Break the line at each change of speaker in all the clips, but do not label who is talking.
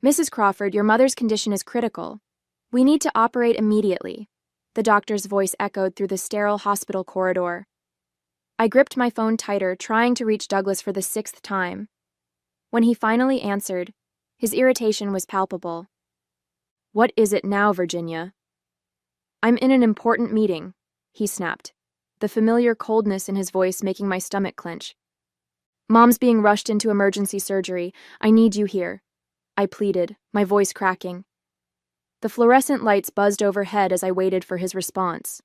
Mrs. Crawford, your mother's condition is critical. We need to operate immediately. The doctor's voice echoed through the sterile hospital corridor. I gripped my phone tighter, trying to reach Douglas for the 6th time. When he finally answered, his irritation was palpable. What is it now, Virginia? I'm in an important meeting, he snapped, the familiar coldness in his voice making my stomach clench. Mom's being rushed into emergency surgery. I need you here, I pleaded, my voice cracking. The fluorescent lights buzzed overhead as I waited for his response.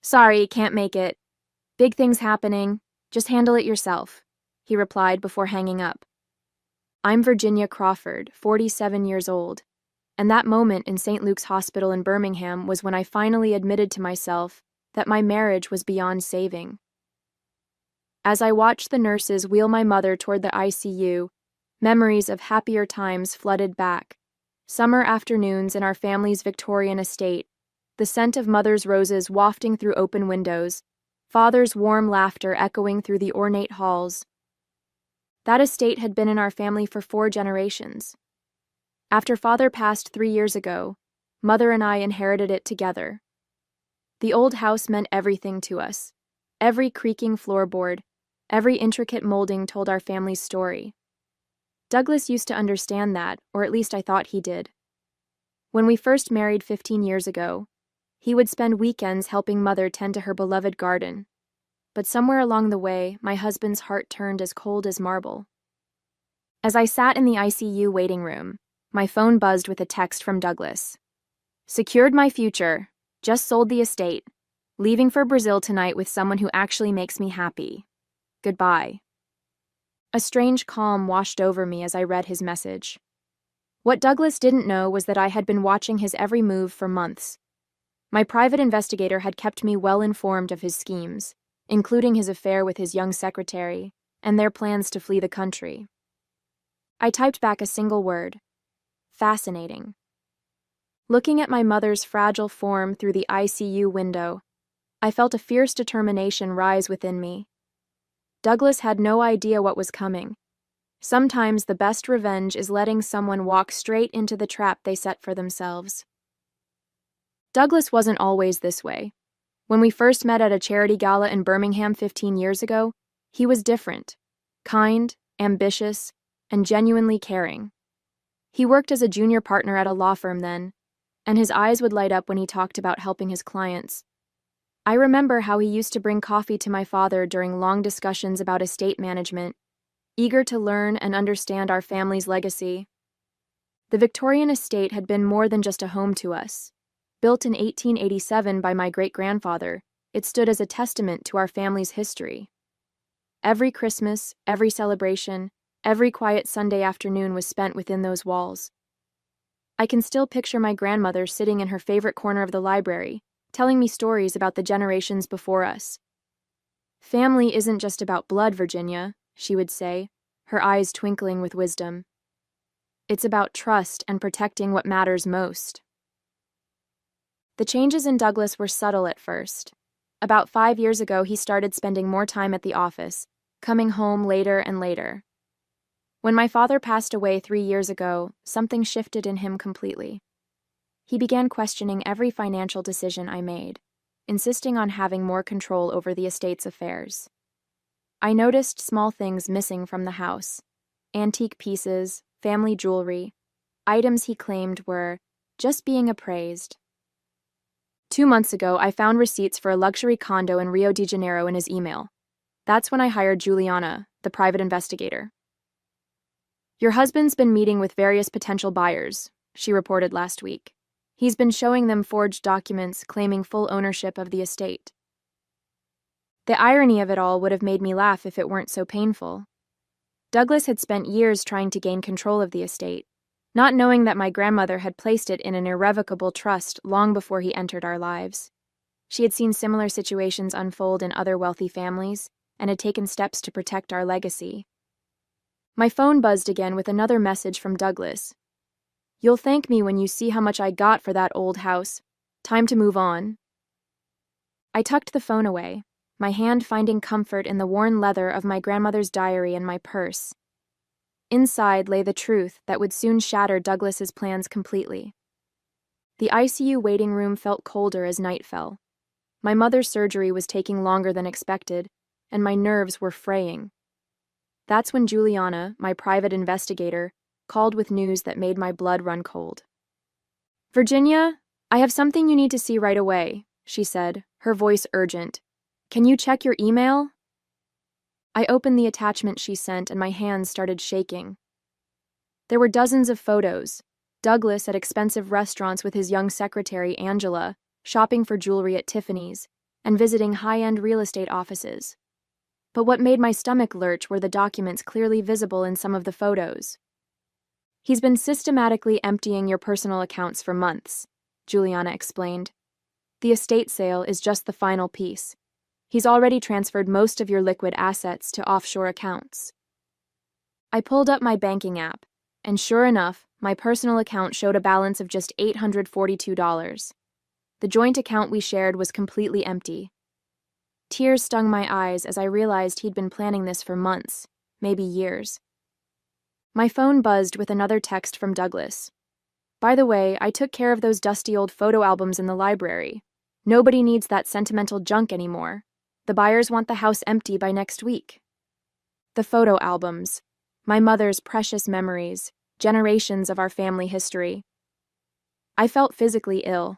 Sorry, can't make it. Big things happening. Just handle it yourself, he replied before hanging up. I'm Virginia Crawford, 47 years old, and that moment in St. Luke's Hospital in Birmingham was when I finally admitted to myself that my marriage was beyond saving. As I watched the nurses wheel my mother toward the ICU, memories of happier times flooded back. Summer afternoons in our family's Victorian estate, the scent of mother's roses wafting through open windows, father's warm laughter echoing through the ornate halls. That estate had been in our family for 4 generations. After father passed 3 years ago, mother and I inherited it together. The old house meant everything to us. Every creaking floorboard, every intricate molding told our family's story. Douglas used to understand that, or at least I thought he did. When we first married 15 years ago, he would spend weekends helping mother tend to her beloved garden. But somewhere along the way, my husband's heart turned as cold as marble. As I sat in the ICU waiting room, my phone buzzed with a text from Douglas. Secured my future. Just sold the estate. Leaving for Brazil tonight with someone who actually makes me happy. Goodbye. A strange calm washed over me as I read his message. What Douglas didn't know was that I had been watching his every move for months. My private investigator had kept me well informed of his schemes, including his affair with his young secretary and their plans to flee the country. I typed back a single word. Fascinating. Looking at my mother's fragile form through the ICU window, I felt a fierce determination rise within me. Douglas had no idea what was coming. Sometimes the best revenge is letting someone walk straight into the trap they set for themselves. Douglas wasn't always this way. When we first met at a charity gala in Birmingham 15 years ago, he was different, kind, ambitious, and genuinely caring. He worked as a junior partner at a law firm then, and his eyes would light up when he talked about helping his clients. I remember how he used to bring coffee to my father during long discussions about estate management, eager to learn and understand our family's legacy. The Victorian estate had been more than just a home to us. Built in 1887 by my great-grandfather, it stood as a testament to our family's history. Every Christmas, every celebration, every quiet Sunday afternoon was spent within those walls. I can still picture my grandmother sitting in her favorite corner of the library, telling me stories about the generations before us. Family isn't just about blood, Virginia, she would say, her eyes twinkling with wisdom. It's about trust and protecting what matters most. The changes in Douglas were subtle at first. About 5 years ago, he started spending more time at the office, coming home later and later. When my father passed away 3 years ago, something shifted in him completely. He began questioning every financial decision I made, insisting on having more control over the estate's affairs. I noticed small things missing from the house: antique pieces, family jewelry, items he claimed were just being appraised. 2 months ago, I found receipts for a luxury condo in Rio de Janeiro in his email. That's when I hired Juliana, the private investigator. Your husband's been meeting with various potential buyers, she reported last week. He's been showing them forged documents claiming full ownership of the estate. The irony of it all would have made me laugh if it weren't so painful. Douglas had spent years trying to gain control of the estate, not knowing that my grandmother had placed it in an irrevocable trust long before he entered our lives. She had seen similar situations unfold in other wealthy families and had taken steps to protect our legacy. My phone buzzed again with another message from Douglas. You'll thank me when you see how much I got for that old house. Time to move on. I tucked the phone away, my hand finding comfort in the worn leather of my grandmother's diary and my purse. Inside lay the truth that would soon shatter Douglas's plans completely. The ICU waiting room felt colder as night fell. My mother's surgery was taking longer than expected, and my nerves were fraying. That's when Juliana, my private investigator, called with news that made my blood run cold. "Virginia, I have something you need to see right away," she said, her voice urgent. "Can you check your email?" I opened the attachment she sent and my hands started shaking. There were dozens of photos. Douglas at expensive restaurants with his young secretary, Angela, shopping for jewelry at Tiffany's, and visiting high-end real estate offices. But what made my stomach lurch were the documents clearly visible in some of the photos. "He's been systematically emptying your personal accounts for months," Juliana explained. "The estate sale is just the final piece. He's already transferred most of your liquid assets to offshore accounts." I pulled up my banking app, and sure enough, my personal account showed a balance of just $842. The joint account we shared was completely empty. Tears stung my eyes as I realized he'd been planning this for months, maybe years. My phone buzzed with another text from Douglas. "By the way, I took care of those dusty old photo albums in the library. Nobody needs that sentimental junk anymore. The buyers want the house empty by next week." The photo albums. My mother's precious memories, generations of our family history. I felt physically ill.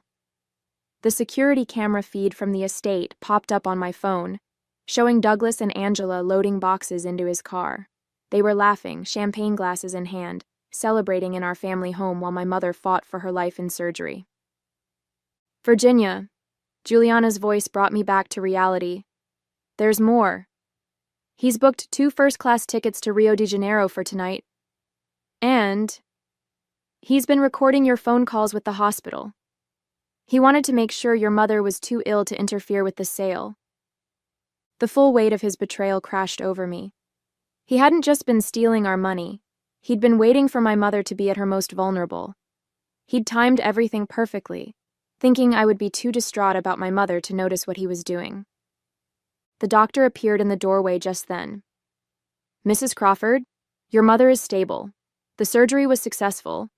The security camera feed from the estate popped up on my phone, showing Douglas and Angela loading boxes into his car. They were laughing, champagne glasses in hand, celebrating in our family home while my mother fought for her life in surgery. "Virginia," Juliana's voice brought me back to reality. "There's more. He's booked 2 first-class tickets to Rio de Janeiro for tonight. And he's been recording your phone calls with the hospital. He wanted to make sure your mother was too ill to interfere with the sale." The full weight of his betrayal crashed over me. He hadn't just been stealing our money. He'd been waiting for my mother to be at her most vulnerable. He'd timed everything perfectly, thinking I would be too distraught about my mother to notice what he was doing. The doctor appeared in the doorway just then. "Mrs. Crawford, your mother is stable. The surgery was successful,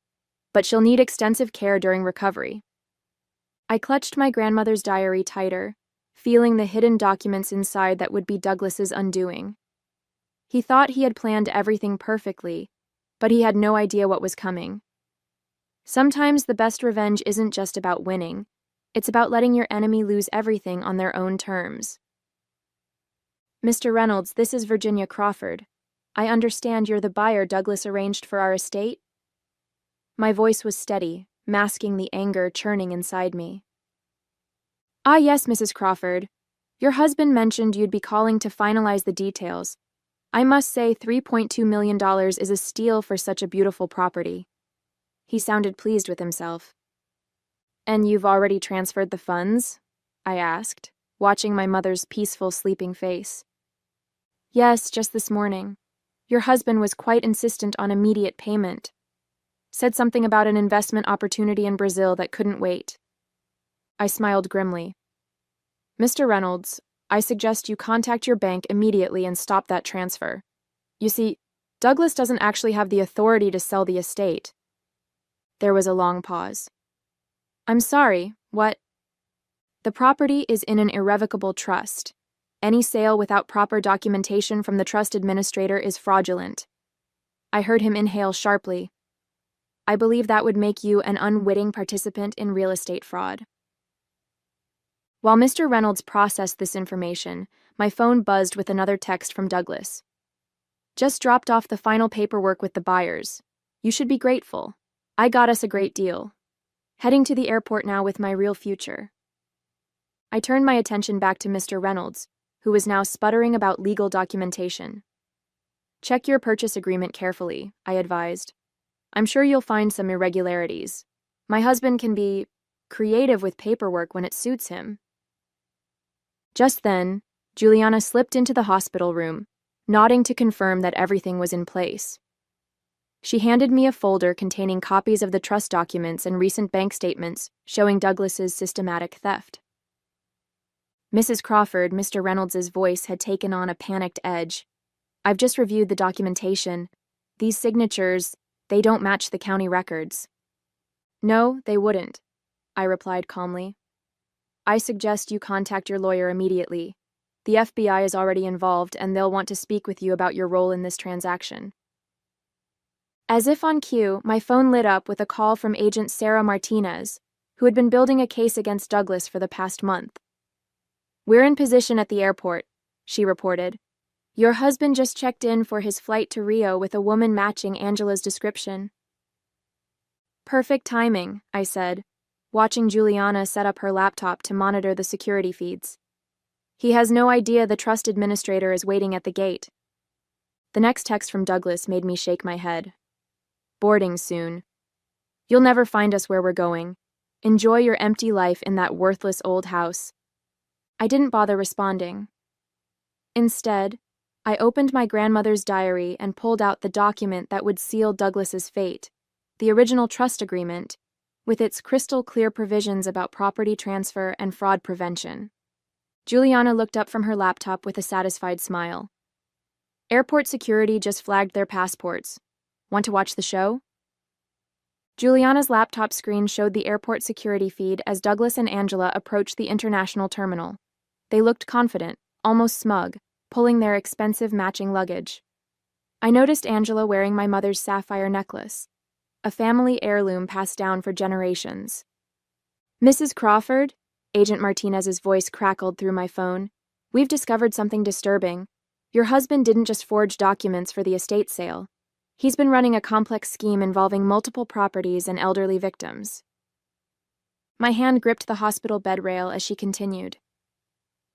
but she'll need extensive care during recovery." I clutched my grandmother's diary tighter, feeling the hidden documents inside that would be Douglas's undoing. He thought he had planned everything perfectly, but he had no idea what was coming. Sometimes the best revenge isn't just about winning. It's about letting your enemy lose everything on their own terms. "Mr. Reynolds, this is Virginia Crawford. I understand you're the buyer Douglas arranged for our estate?" My voice was steady, masking the anger churning inside me. "Ah, yes, Mrs. Crawford. Your husband mentioned you'd be calling to finalize the details. I must say $3.2 million is a steal for such a beautiful property." He sounded pleased with himself. "And you've already transferred the funds?" I asked, watching my mother's peaceful, sleeping face. "Yes, just this morning. Your husband was quite insistent on immediate payment. Said something about an investment opportunity in Brazil that couldn't wait." I smiled grimly. "Mr. Reynolds, I suggest you contact your bank immediately and stop that transfer. You see, Douglas doesn't actually have the authority to sell the estate." There was a long pause. "I'm sorry, what?" "The property is in an irrevocable trust. Any sale without proper documentation from the trust administrator is fraudulent." I heard him inhale sharply. "I believe that would make you an unwitting participant in real estate fraud." While Mr. Reynolds processed this information, my phone buzzed with another text from Douglas. "Just dropped off the final paperwork with the buyers. You should be grateful. I got us a great deal. Heading to the airport now with my real future." I turned my attention back to Mr. Reynolds, who was now sputtering about legal documentation. "Check your purchase agreement carefully," I advised. "I'm sure you'll find some irregularities. My husband can be creative with paperwork when it suits him." Just then, Juliana slipped into the hospital room, nodding to confirm that everything was in place. She handed me a folder containing copies of the trust documents and recent bank statements showing Douglas's systematic theft. "Mrs. Crawford," Mr. Reynolds's voice had taken on a panicked edge. "I've just reviewed the documentation. These signatures, they don't match the county records." "No, they wouldn't," I replied calmly. "I suggest you contact your lawyer immediately. The FBI is already involved, and they'll want to speak with you about your role in this transaction." As if on cue, my phone lit up with a call from Agent Sarah Martinez, who had been building a case against Douglas for the past month. "We're in position at the airport," she reported. "Your husband just checked in for his flight to Rio with a woman matching Angela's description." "Perfect timing," I said, watching Juliana set up her laptop to monitor the security feeds. "He has no idea the trust administrator is waiting at the gate." The next text from Douglas made me shake my head. "Boarding soon. You'll never find us where we're going. Enjoy your empty life in that worthless old house." I didn't bother responding. Instead, I opened my grandmother's diary and pulled out the document that would seal Douglas's fate, the original trust agreement, with its crystal-clear provisions about property transfer and fraud prevention. Juliana looked up from her laptop with a satisfied smile. "Airport security just flagged their passports. Want to watch the show?" Juliana's laptop screen showed the airport security feed as Douglas and Angela approached the international terminal. They looked confident, almost smug, pulling their expensive matching luggage. I noticed Angela wearing my mother's sapphire necklace, a family heirloom passed down for generations. "Mrs. Crawford," Agent Martinez's voice crackled through my phone, "we've discovered something disturbing. Your husband didn't just forge documents for the estate sale. He's been running a complex scheme involving multiple properties and elderly victims." My hand gripped the hospital bed rail as she continued.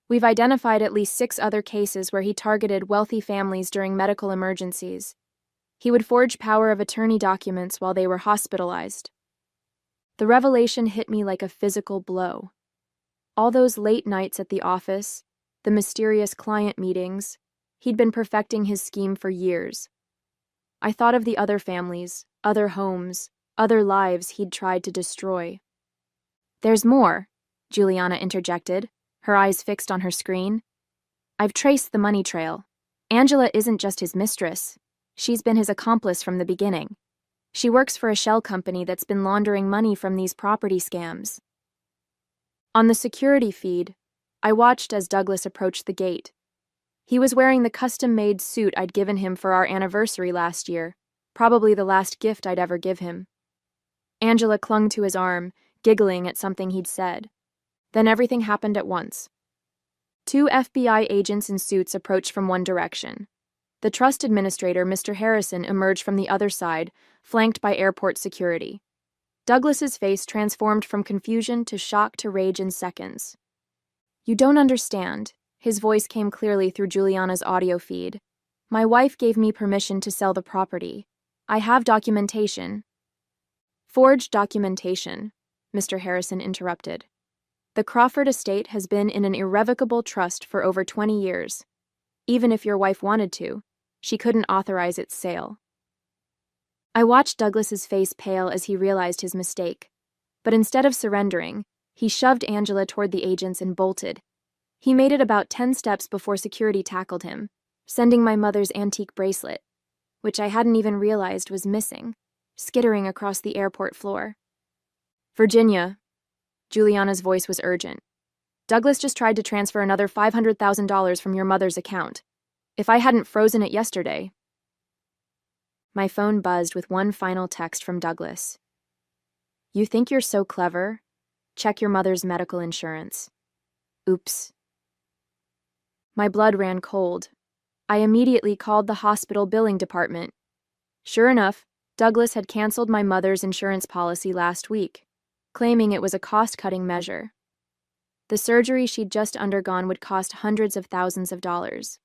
"We've identified at least 6 other cases where he targeted wealthy families during medical emergencies. He would forge power of attorney documents while they were hospitalized." The revelation hit me like a physical blow. All those late nights at the office, the mysterious client meetings, he'd been perfecting his scheme for years. I thought of the other families, other homes, other lives he'd tried to destroy. "There's more," Juliana interjected, her eyes fixed on her screen. "I've traced the money trail. Angela isn't just his mistress. She's been his accomplice from the beginning. She works for a shell company that's been laundering money from these property scams." On the security feed, I watched as Douglas approached the gate. He was wearing the custom-made suit I'd given him for our anniversary last year, probably the last gift I'd ever give him. Angela clung to his arm, giggling at something he'd said. Then everything happened at once. 2 FBI agents in suits approached from one direction. The trust administrator, Mr. Harrison, emerged from the other side, flanked by airport security. Douglas's face transformed from confusion to shock to rage in seconds. "You don't understand." His voice came clearly through Juliana's audio feed. "My wife gave me permission to sell the property. I have documentation." "Forged documentation," Mr. Harrison interrupted. "The Crawford estate has been in an irrevocable trust for over 20 years. Even if your wife wanted to, she couldn't authorize its sale." I watched Douglas's face pale as he realized his mistake. But instead of surrendering, he shoved Angela toward the agents and bolted. He made it about 10 steps before security tackled him, sending my mother's antique bracelet, which I hadn't even realized was missing, skittering across the airport floor. "Virginia," Juliana's voice was urgent. "Douglas just tried to transfer another $500,000 from your mother's account. If I hadn't frozen it yesterday." My phone buzzed with one final text from Douglas. "You think you're so clever? Check your mother's medical insurance." Oops. My blood ran cold. I immediately called the hospital billing department. Sure enough, Douglas had canceled my mother's insurance policy last week, claiming it was a cost-cutting measure. The surgery she'd just undergone would cost hundreds of thousands of dollars.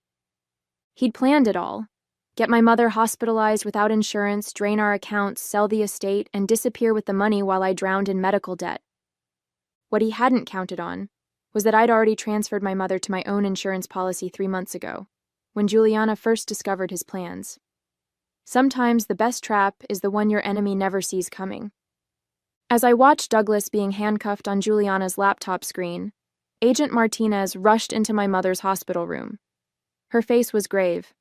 He'd planned it all. Get my mother hospitalized without insurance, drain our accounts, sell the estate, and disappear with the money while I drowned in medical debt. What he hadn't counted on was that I'd already transferred my mother to my own insurance policy 3 months ago, when Juliana first discovered his plans. Sometimes the best trap is the one your enemy never sees coming. As I watched Douglas being handcuffed on Juliana's laptop screen, Agent Martinez rushed into my mother's hospital room. Her face was grave.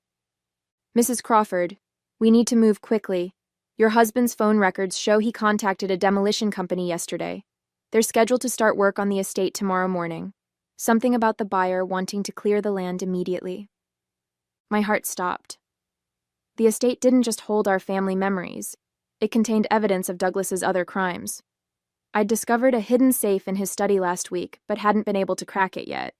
"Mrs. Crawford, We need to move quickly. Your husband's phone records show he contacted a demolition company yesterday. They're scheduled to start work on the estate tomorrow morning. Something about the buyer wanting to clear the land immediately. My heart stopped. The estate didn't just hold our family memories. It contained evidence of Douglas's other crimes. I'd discovered a hidden safe in his study last week, but hadn't been able to crack it yet.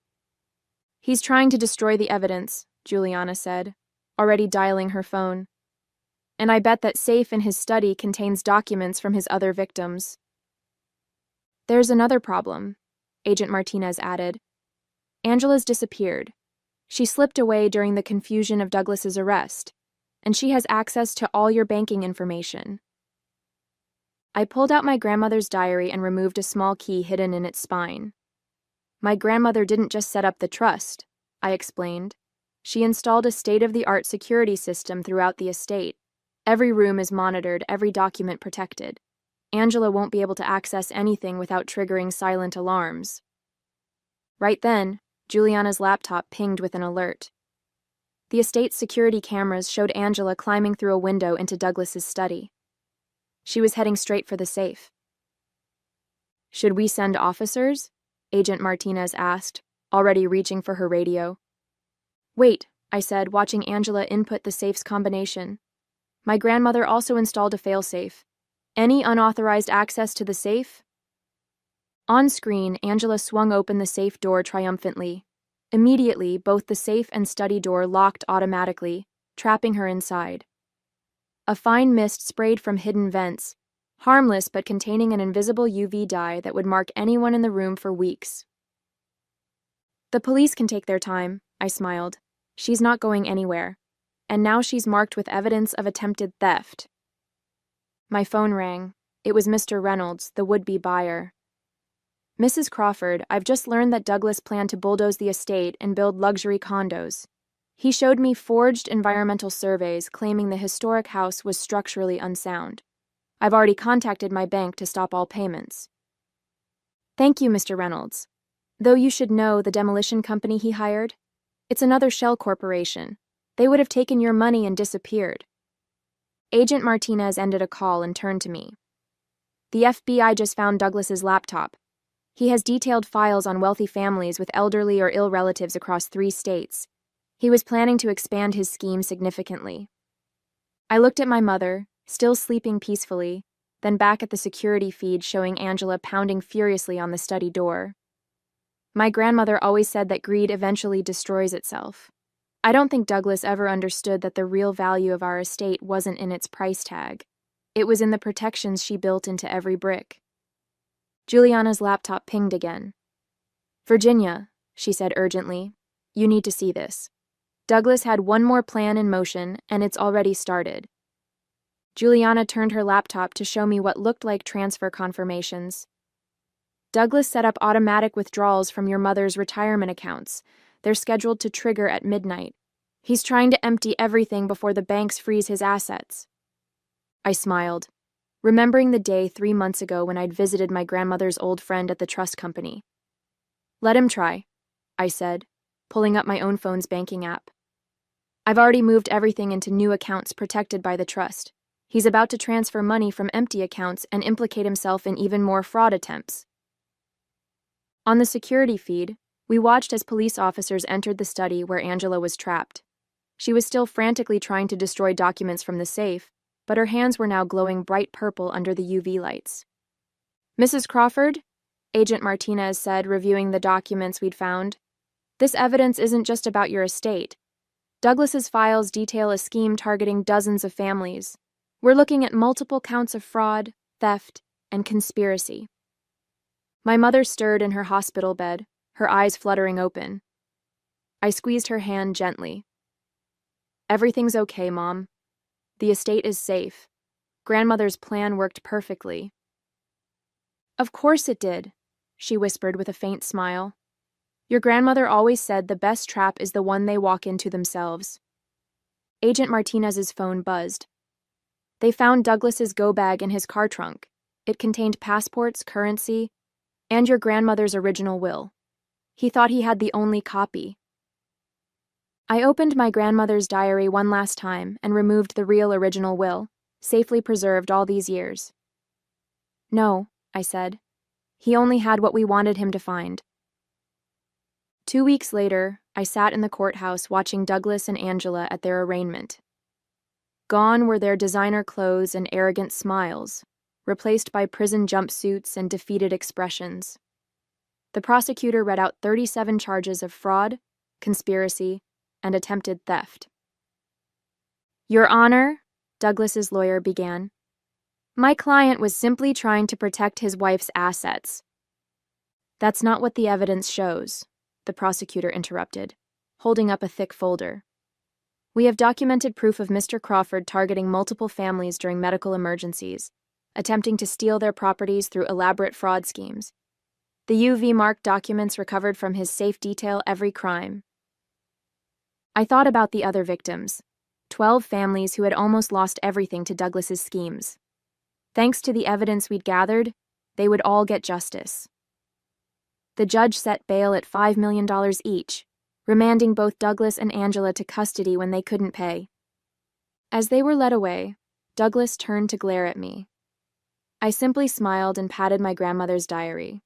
He's trying to destroy the evidence, Juliana said, already dialing her phone. And I bet that safe in his study contains documents from his other victims. There's another problem, Agent Martinez added. Angela's disappeared. She slipped away during the confusion of Douglas's arrest, and she has access to all your banking information. I pulled out my grandmother's diary and removed a small key hidden in its spine. My grandmother didn't just set up the trust, I explained. She installed a state-of-the-art security system throughout the estate. Every room is monitored, every document protected. Angela won't be able to access anything without triggering silent alarms. Right then, Juliana's laptop pinged with an alert. The estate's security cameras showed Angela climbing through a window into Douglas's study. She was heading straight for the safe. Should we send officers? Agent Martinez asked, already reaching for her radio. Wait, I said, watching Angela input the safe's combination. My grandmother also installed a failsafe. Any unauthorized access to the safe? On screen, Angela swung open the safe door triumphantly. Immediately, both the safe and study door locked automatically, trapping her inside. A fine mist sprayed from hidden vents, harmless but containing an invisible UV dye that would mark anyone in the room for weeks. The police can take their time, I smiled. She's not going anywhere. And now she's marked with evidence of attempted theft. My phone rang. It was Mr. Reynolds, the would-be buyer. Mrs. Crawford, I've just learned that Douglas planned to bulldoze the estate and build luxury condos. He showed me forged environmental surveys claiming the historic house was structurally unsound. I've already contacted my bank to stop all payments. Thank you, Mr. Reynolds. Though you should know the demolition company he hired. It's another shell corporation. They would have taken your money and disappeared. Agent Martinez ended a call and turned to me. The FBI just found Douglas's laptop. He has detailed files on wealthy families with elderly or ill relatives across 3 states. He was planning to expand his scheme significantly. I looked at my mother, still sleeping peacefully, then back at the security feed showing Angela pounding furiously on the study door. My grandmother always said that greed eventually destroys itself. I don't think Douglas ever understood that the real value of our estate wasn't in its price tag. It was in the protections she built into every brick. Juliana's laptop pinged again. Virginia, she said urgently, you need to see this. Douglas had one more plan in motion, and it's already started. Juliana turned her laptop to show me what looked like transfer confirmations. Douglas set up automatic withdrawals from your mother's retirement accounts. They're scheduled to trigger at midnight. He's trying to empty everything before the banks freeze his assets. I smiled, remembering the day 3 months ago when I'd visited my grandmother's old friend at the trust company. Let him try, I said, pulling up my own phone's banking app. I've already moved everything into new accounts protected by the trust. He's about to transfer money from empty accounts and implicate himself in even more fraud attempts. On the security feed, we watched as police officers entered the study where Angela was trapped. She was still frantically trying to destroy documents from the safe, but her hands were now glowing bright purple under the UV lights. Mrs. Crawford, Agent Martinez said, reviewing the documents we'd found, this evidence isn't just about your estate. Douglas's files detail a scheme targeting dozens of families. We're looking at multiple counts of fraud, theft, and conspiracy. My mother stirred in her hospital bed, her eyes fluttering open. I squeezed her hand gently. Everything's okay, Mom. The estate is safe. Grandmother's plan worked perfectly. Of course it did, she whispered with a faint smile. Your grandmother always said the best trap is the one they walk into themselves. Agent Martinez's phone buzzed. They found Douglas's go bag in his car trunk. It contained passports, currency, and your grandmother's original will. He thought he had the only copy. I opened my grandmother's diary one last time and removed the real original will, safely preserved all these years. No, I said. He only had what we wanted him to find. 2 weeks later, I sat in the courthouse watching Douglas and Angela at their arraignment. Gone were their designer clothes and arrogant smiles, replaced by prison jumpsuits and defeated expressions. The prosecutor read out 37 charges of fraud, conspiracy, and attempted theft. Your Honor, Douglas's lawyer began, my client was simply trying to protect his wife's assets. That's not what the evidence shows, the prosecutor interrupted, holding up a thick folder. We have documented proof of Mr. Crawford targeting multiple families during medical emergencies, attempting to steal their properties through elaborate fraud schemes. The UV-marked documents recovered from his safe detail every crime. I thought about the other victims, 12 families who had almost lost everything to Douglas's schemes. Thanks to the evidence we'd gathered, they would all get justice. The judge set bail at $5 million each, remanding both Douglas and Angela to custody when they couldn't pay. As they were led away, Douglas turned to glare at me. I simply smiled and patted my grandmother's diary.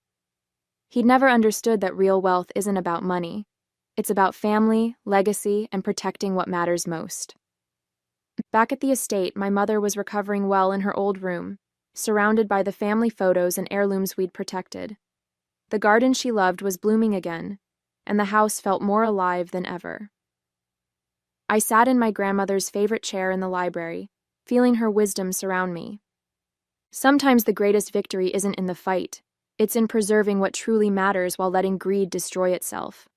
He'd never understood that real wealth isn't about money. It's about family, legacy, and protecting what matters most. Back at the estate, my mother was recovering well in her old room, surrounded by the family photos and heirlooms we'd protected. The garden she loved was blooming again, and the house felt more alive than ever. I sat in my grandmother's favorite chair in the library, feeling her wisdom surround me. Sometimes the greatest victory isn't in the fight, it's in preserving what truly matters while letting greed destroy itself.